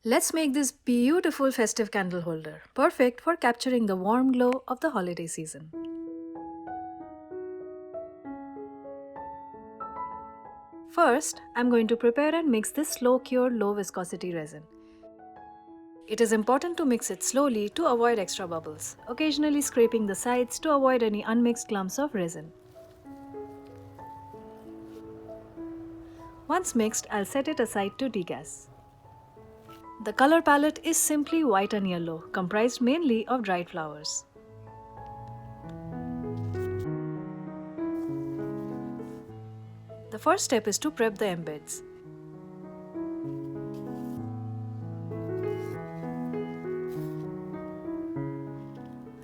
Let's make this beautiful festive candle holder, perfect for capturing the warm glow of the holiday season. First, I'm going to prepare and mix this slow cure low viscosity resin. It is important to mix it slowly to avoid extra bubbles, occasionally scraping the sides to avoid any unmixed clumps of resin. Once mixed, I'll set it aside to degas. The color palette is simply white and yellow, comprised mainly of dried flowers. The first step is to prep the embeds.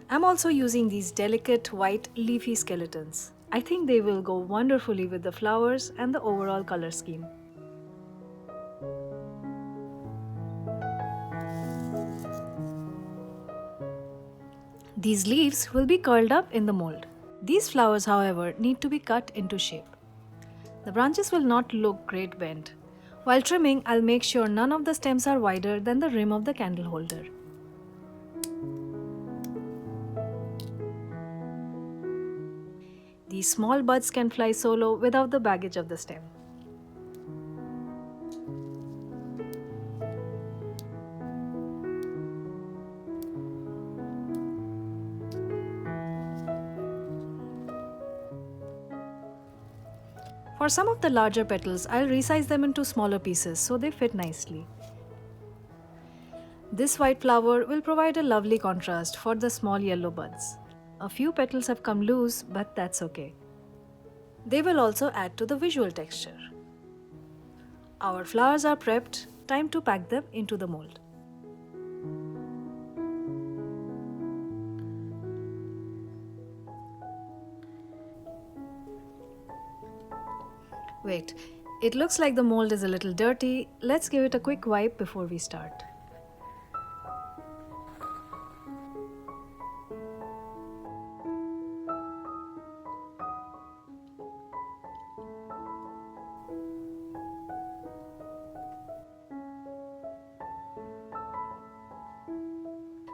I'm also using these delicate white leafy skeletons. I think they will go wonderfully with the flowers and the overall color scheme. These leaves will be curled up in the mold. These flowers, however, need to be cut into shape. The branches will not look great bent. While trimming, I'll make sure none of the stems are wider than the rim of the candle holder. These small buds can fly solo without the baggage of the stem. For some of the larger petals, I'll resize them into smaller pieces so they fit nicely. This white flower will provide a lovely contrast for the small yellow buds. A few petals have come loose, but that's okay. They will also add to the visual texture. Our flowers are prepped, time to pack them into the mold. Wait, it looks like the mold is a little dirty. Let's give it a quick wipe before we start.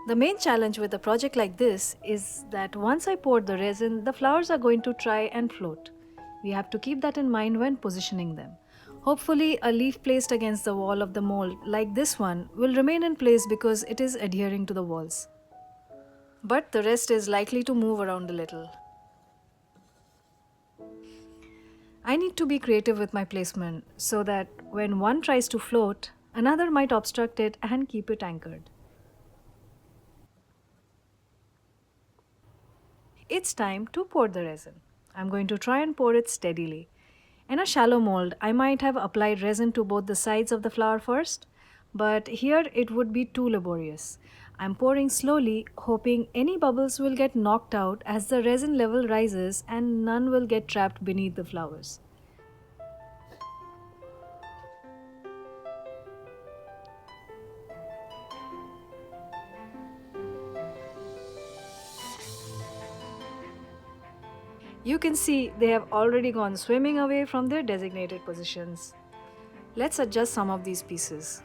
The main challenge with a project like this is that once I pour the resin, the flowers are going to try and float. We have to keep that in mind when positioning them. Hopefully, a leaf placed against the wall of the mold, like this one, will remain in place because it is adhering to the walls. But the rest is likely to move around a little. I need to be creative with my placement so that when one tries to float, another might obstruct it and keep it anchored. It's time to pour the resin. I'm going to try and pour it steadily. In a shallow mold, I might have applied resin to both the sides of the flower first, but here it would be too laborious. I'm pouring slowly, hoping any bubbles will get knocked out as the resin level rises and none will get trapped beneath the flowers. You can see they have already gone swimming away from their designated positions. Let's adjust some of these pieces.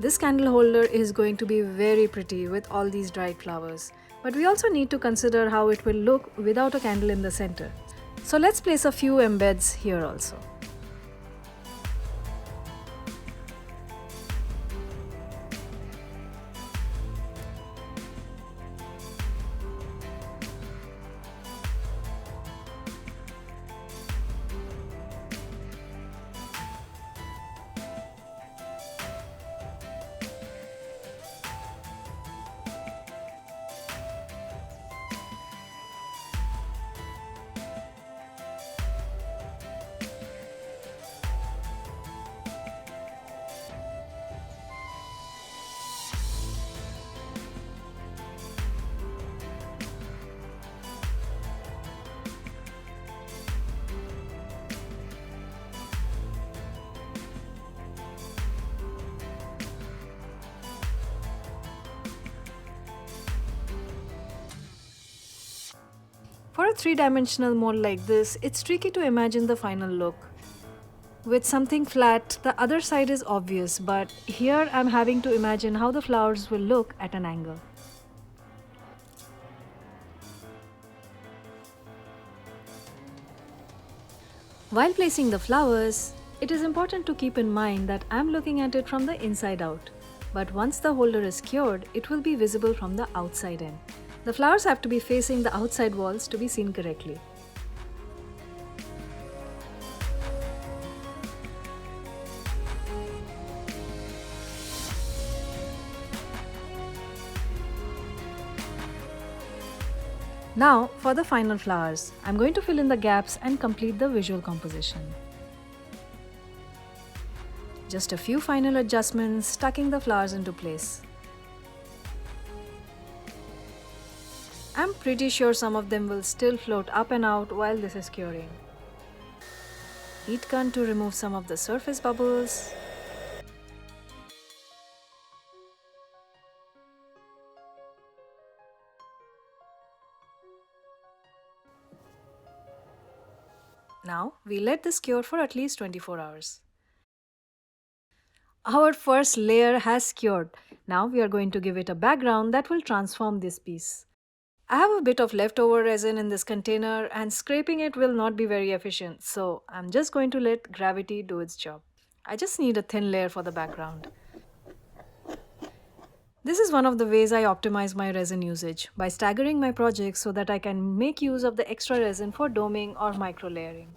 This candle holder is going to be very pretty with all these dried flowers, but we also need to consider how it will look without a candle in the center. So let's place a few embeds here also. For a three-dimensional mold like this, it's tricky to imagine the final look. With something flat, the other side is obvious, but here I'm having to imagine how the flowers will look at an angle. While placing the flowers, it is important to keep in mind that I'm looking at it from the inside out. But once the holder is cured, it will be visible from the outside in. The flowers have to be facing the outside walls to be seen correctly. Now for the final flowers. I'm going to fill in the gaps and complete the visual composition. Just a few final adjustments, tucking the flowers into place. I'm pretty sure some of them will still float up and out while this is curing. Heat gun to remove some of the surface bubbles. Now we let this cure for at least 24 hours. Our first layer has cured. Now we are going to give it a background that will transform this piece. I have a bit of leftover resin in this container and scraping it will not be very efficient, so I'm just going to let gravity do its job. I just need a thin layer for the background. This is one of the ways I optimize my resin usage, by staggering my projects so that I can make use of the extra resin for doming or micro layering.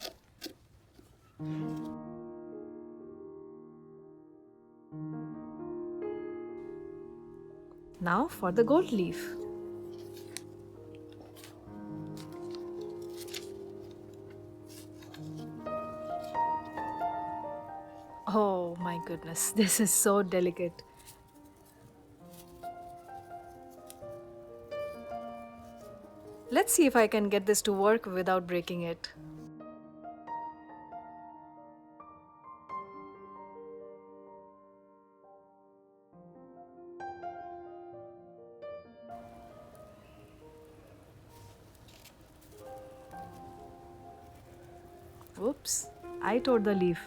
Now for the gold leaf. Oh my goodness, this is so delicate. Let's see if I can get this to work without breaking it. Oops, I tore the leaf.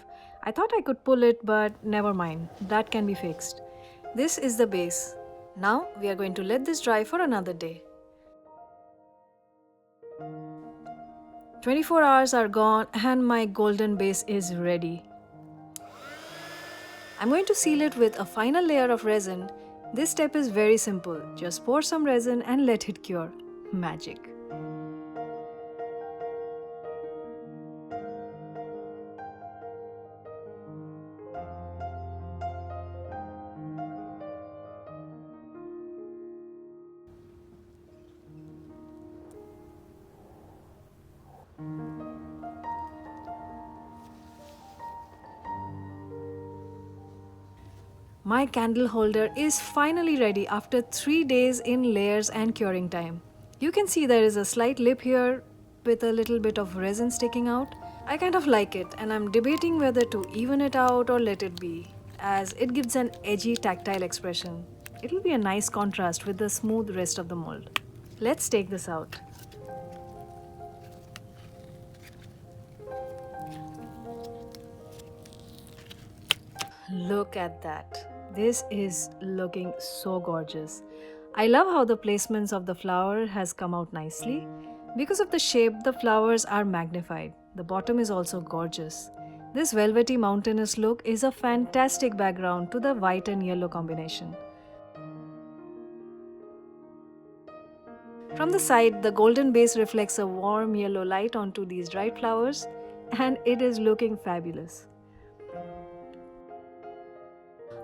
I thought I could pull it, but never mind, that can be fixed. This is the base. Now we are going to let this dry for another day. 24 hours are gone and my golden base is ready. I'm going to seal it with a final layer of resin. This step is very simple. Just pour some resin and let it cure. Magic. My candle holder is finally ready after 3 days in layers and curing time. You can see there is a slight lip here with a little bit of resin sticking out. I kind of like it and I'm debating whether to even it out or let it be, as it gives an edgy tactile expression. It will be a nice contrast with the smooth rest of the mold. Let's take this out. Look at that. This is looking so gorgeous. I love how the placements of the flower has come out nicely. Because of the shape, the flowers are magnified. The bottom is also gorgeous. This velvety mountainous look is a fantastic background to the white and yellow combination. From the side, the golden base reflects a warm yellow light onto these dried flowers, and it is looking fabulous.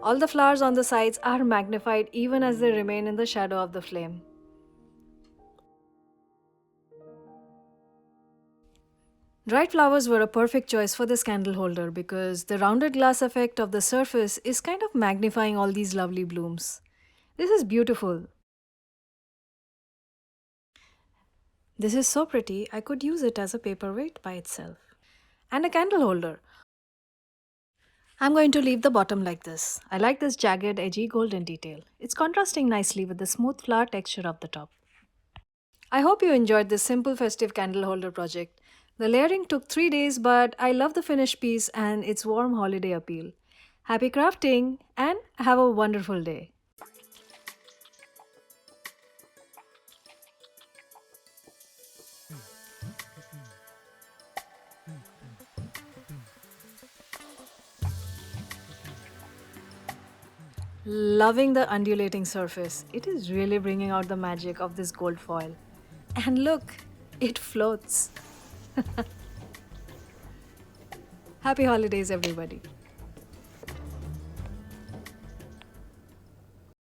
All the flowers on the sides are magnified even as they remain in the shadow of the flame. Dried flowers were a perfect choice for this candle holder because the rounded glass effect of the surface is kind of magnifying all these lovely blooms. This is beautiful. This is so pretty, I could use it as a paperweight by itself. And a candle holder. I'm going to leave the bottom like this. I like this jagged, edgy golden detail. It's contrasting nicely with the smooth flower texture of the top. I hope you enjoyed this simple festive candle holder project. The layering took 3 days, but I love the finished piece and its warm holiday appeal. Happy crafting and have a wonderful day. Loving the undulating surface. It is really bringing out the magic of this gold foil. And look, it floats. Happy holidays, everybody.